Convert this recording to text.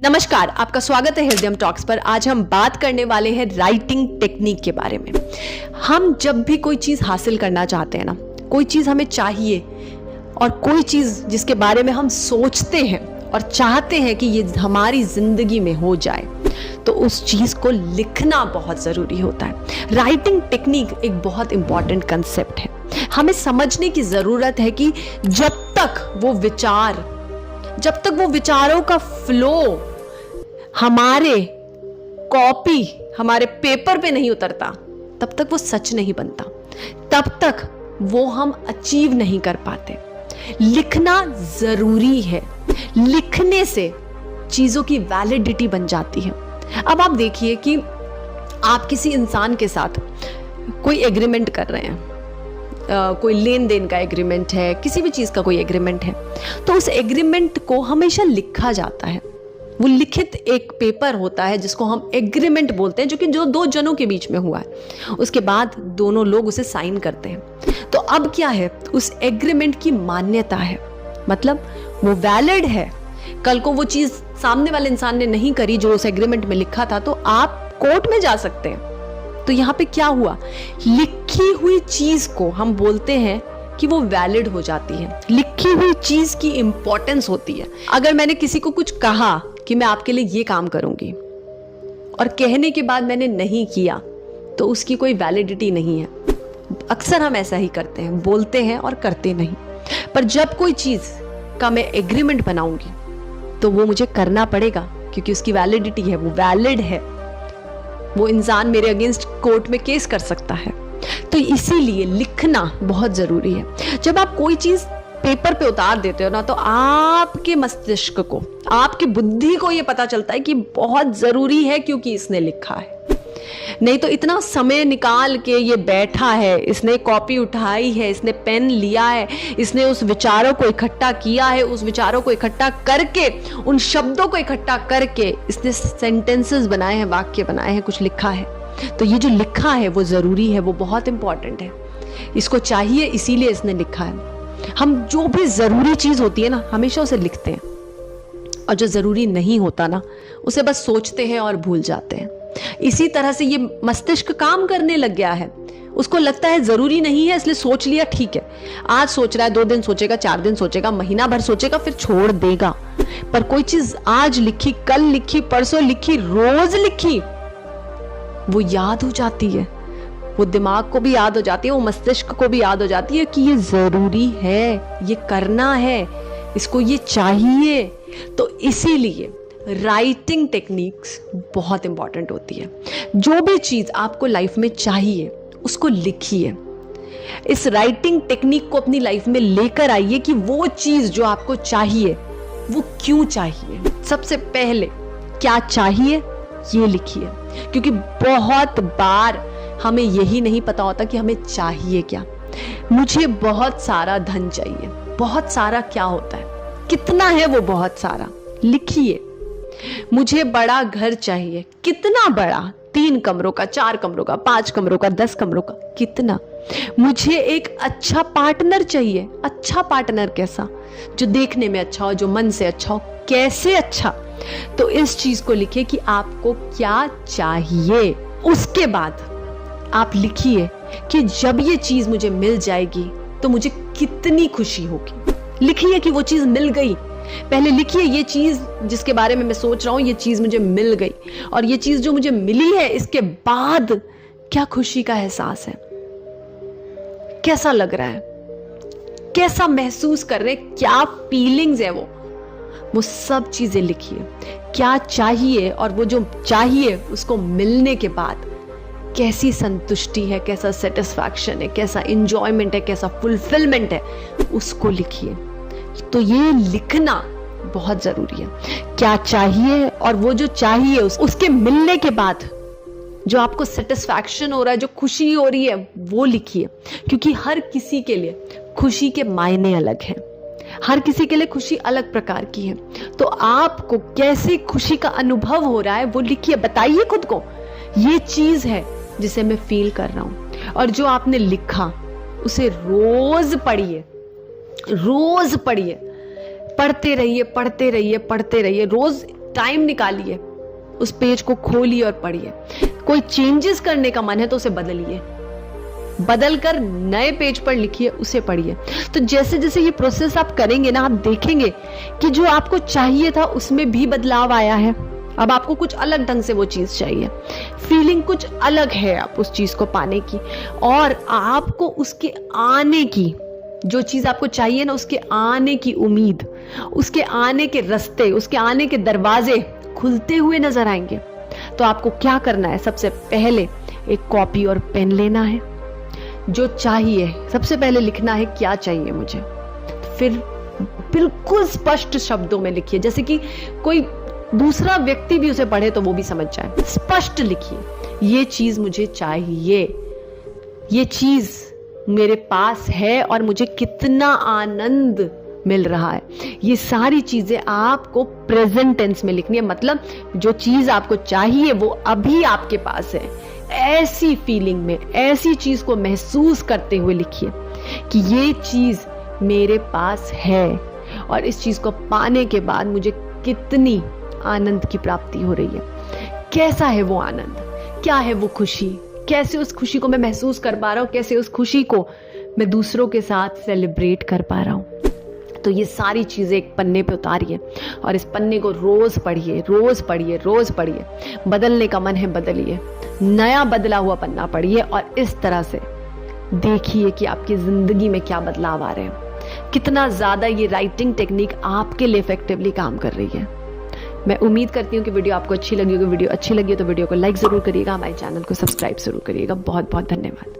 नमस्कार, आपका स्वागत है हृदयम टॉक्स पर। आज हम बात करने वाले हैं राइटिंग टेक्निक के बारे में। हम जब भी कोई चीज़ हासिल करना चाहते हैं ना, कोई चीज़ हमें चाहिए और कोई चीज़ जिसके बारे में हम सोचते हैं और चाहते हैं कि ये हमारी ज़िंदगी में हो जाए, तो उस चीज़ को लिखना बहुत ज़रूरी होता है। राइटिंग टेक्निक एक बहुत इंपॉर्टेंट कंसेप्ट है। हमें समझने की ज़रूरत है कि जब तक वो विचारों का फ्लो हमारे कॉपी, हमारे पेपर पे नहीं उतरता, तब तक वो सच नहीं बनता, तब तक वो हम अचीव नहीं कर पाते। लिखना जरूरी है। लिखने से चीजों की वैलिडिटी बन जाती है। अब आप देखिए कि आप किसी इंसान के साथ कोई एग्रीमेंट कर रहे हैं, कोई लेन देन का एग्रीमेंट है, किसी भी चीज का कोई एग्रीमेंट है, तो उस एग्रीमेंट को हमेशा लिखा जाता है। वो लिखित एक पेपर होता है जिसको हम एग्रीमेंट बोलते हैं, जो दो जनों के बीच में हुआ है। उसके बाद दोनों लोग उसे साइन करते हैं। तो अब क्या है, उस एग्रीमेंट की मान्यता है, मतलब वो वैलिड है। कल को वो चीज सामने वाले इंसान ने नहीं करी जो उस एग्रीमेंट में लिखा था, तो आप कोर्ट में जा सकते हैं। तो यहाँ पे क्या हुआ, लिखी हुई चीज को हम बोलते हैं कि वो वैलिड हो जाती है। लिखी हुई चीज की इंपॉर्टेंस होती है। अगर मैंने किसी को कुछ कहा कि मैं आपके लिए ये काम करूंगी और कहने के बाद मैंने नहीं किया, तो उसकी कोई वैलिडिटी नहीं है। अक्सर हम ऐसा ही करते हैं, बोलते हैं और करते नहीं। पर जब कोई चीज का मैं एग्रीमेंट बनाऊंगी तो वो मुझे करना पड़ेगा, क्योंकि उसकी वैलिडिटी है, वो वैलिड है। वो इंसान मेरे अगेंस्ट कोर्ट में केस कर सकता है। तो इसीलिए लिखना बहुत जरूरी है। जब आप कोई चीज पेपर पे उतार देते हो ना, तो आपके मस्तिष्क को, आपकी बुद्धि को ये पता चलता है कि बहुत जरूरी है, क्योंकि इसने लिखा है। नहीं तो इतना समय निकाल के ये बैठा है, इसने कॉपी उठाई है, इसने पेन लिया है, इसने उस विचारों को इकट्ठा किया है, उस विचारों को इकट्ठा करके, उन शब्दों को इकट्ठा करके इसने सेंटेंसेस बनाए हैं, वाक्य बनाए हैं, कुछ लिखा है। तो ये जो लिखा है वो जरूरी है, वो बहुत इंपॉर्टेंट है। इसको चाहिए, इसीलिए इसने लिखा है। हम जो भी जरूरी चीज होती है ना, हमेशा उसे लिखते हैं, और जो जरूरी नहीं होता ना, उसे बस सोचते हैं और भूल जाते हैं। इसी तरह से ये मस्तिष्क काम करने लग गया है। उसको लगता है जरूरी नहीं है, इसलिए सोच लिया, ठीक है। आज सोच रहा है, 2 दिन सोचेगा, 4 दिन सोचेगा, महीना भर सोचेगा, फिर छोड़ देगा। पर कोई चीज आज लिखी, कल लिखी, परसों लिखी, रोज लिखी, वो याद हो जाती है। वो दिमाग को भी याद हो जाती है, वो मस्तिष्क को भी याद हो जाती है कि ये जरूरी है, ये करना है, इसको ये चाहिए। तो इसीलिए राइटिंग टेक्निक्स बहुत इंपॉर्टेंट होती है। जो भी चीज आपको लाइफ में चाहिए उसको लिखिए। इस राइटिंग टेक्निक को अपनी लाइफ में लेकर आइए कि वो चीज जो आपको चाहिए वो क्यों चाहिए। सबसे पहले क्या चाहिए ये लिखिए, क्योंकि बहुत बार हमें यही नहीं पता होता कि हमें चाहिए क्या। मुझे बहुत सारा धन चाहिए। बहुत सारा क्या होता है, कितना है वो बहुत सारा, लिखिए। मुझे बड़ा घर चाहिए। कितना बड़ा, 3 कमरों का, 4 कमरों का, 5 कमरों का, 10 कमरों का, कितना। मुझे एक अच्छा पार्टनर चाहिए। अच्छा पार्टनर कैसा, जो देखने में अच्छा हो, जो मन से अच्छा हो, कैसे अच्छा। तो इस चीज को लिखिए कि आपको क्या चाहिए। उसके बाद आप लिखिए कि जब ये चीज मुझे मिल जाएगी तो मुझे कितनी खुशी होगी। लिखिए कि वो चीज मिल गई। पहले लिखिए, ये चीज जिसके बारे में मैं सोच रहा हूं, ये चीज मुझे मिल गई, और ये चीज जो मुझे मिली है, इसके बाद क्या खुशी का एहसास है, कैसा लग रहा है, कैसा महसूस कर रहे, क्या फीलिंग्स है, वो सब चीजें लिखिए। क्या चाहिए, और वो जो चाहिए उसको मिलने के बाद कैसी संतुष्टि है, कैसा सेटिस्फैक्शन है, कैसा एंजॉयमेंट है, कैसा फुलफिलमेंट है, उसको लिखिए। तो ये लिखना बहुत जरूरी है। क्या चाहिए, और वो जो चाहिए उसके मिलने के बाद जो आपको सेटिस्फैक्शन हो रहा है, जो खुशी हो रही है, वो लिखिए। क्योंकि हर किसी के लिए खुशी के मायने अलग हैं, हर किसी के लिए खुशी अलग प्रकार की है। तो आपको कैसी खुशी का अनुभव हो रहा है वो लिखिए। बताइए खुद को, ये चीज है जिसे मैं फील कर रहा हूं। और जो आपने लिखा उसे रोज पढ़िए, रोज पढ़िए, पढ़ते रहिए, पढ़ते रहिए, पढ़ते रहिए। रोज टाइम निकालिए, उस पेज को खोलिए और पढ़िए। कोई चेंजेस करने का मन है तो उसे बदलिए, बदलकर नए पेज पर लिखिए, उसे पढ़िए। तो जैसे जैसे ये प्रोसेस आप करेंगे ना, आप देखेंगे कि जो आपको चाहिए था उसमें भी बदलाव आया है। अब आपको कुछ अलग ढंग से वो चीज चाहिए, फीलिंग कुछ अलग है आप उस चीज को पाने की, और आपको उसके आने की, जो चीज आपको चाहिए ना, उसके आने की उम्मीद, उसके आने के रास्ते, उसके आने के दरवाजे खुलते हुए नजर आएंगे। तो आपको क्या करना है, सबसे पहले एक कॉपी और पेन लेना है, जो चाहिए सबसे पहले लिखना है, क्या चाहिए मुझे, फिर बिल्कुल स्पष्ट शब्दों में लिखिए, जैसे कि कोई दूसरा व्यक्ति भी उसे पढ़े तो वो भी समझ जाए। स्पष्ट लिखिए, ये चीज मुझे चाहिए, ये चीज मेरे पास है और मुझे कितना आनंद मिल रहा है। ये सारी चीजें आपको प्रेजेंट टेंस में लिखनी है, मतलब जो चीज आपको चाहिए वो अभी आपके पास है, ऐसी फीलिंग में, ऐसी चीज को महसूस करते हुए लिखिए कि ये चीज मेरे पास है और इस चीज को पाने के बाद मुझे कितनी आनंद की प्राप्ति हो रही है। कैसा है वो आनंद, क्या है वो खुशी, कैसे उस खुशी को मैं महसूस कर पा रहा हूं, कैसे उस खुशी को मैं दूसरों के साथ सेलिब्रेट कर पा रहा हूं। तो ये सारी चीजें एक पन्ने पे उतारिए और इस पन्ने को रोज पढ़िए, रोज पढ़िए, रोज पढ़िए। बदलने का मन है बदलिए, नया बदला हुआ पन्ना पढ़िए और इस तरह से देखिए कि आपकी जिंदगी में क्या बदलाव आ रहे हैं, कितना ज्यादा ये राइटिंग टेक्निक आपके लिए इफेक्टिवली काम कर रही है। मैं उम्मीद करती हूँ कि वीडियो आपको अच्छी लगी होगी। वीडियो अच्छी लगी हो तो वीडियो को लाइक जरूर करिएगा, हमारे चैनल को सब्सक्राइब जरूर करिएगा। बहुत बहुत धन्यवाद।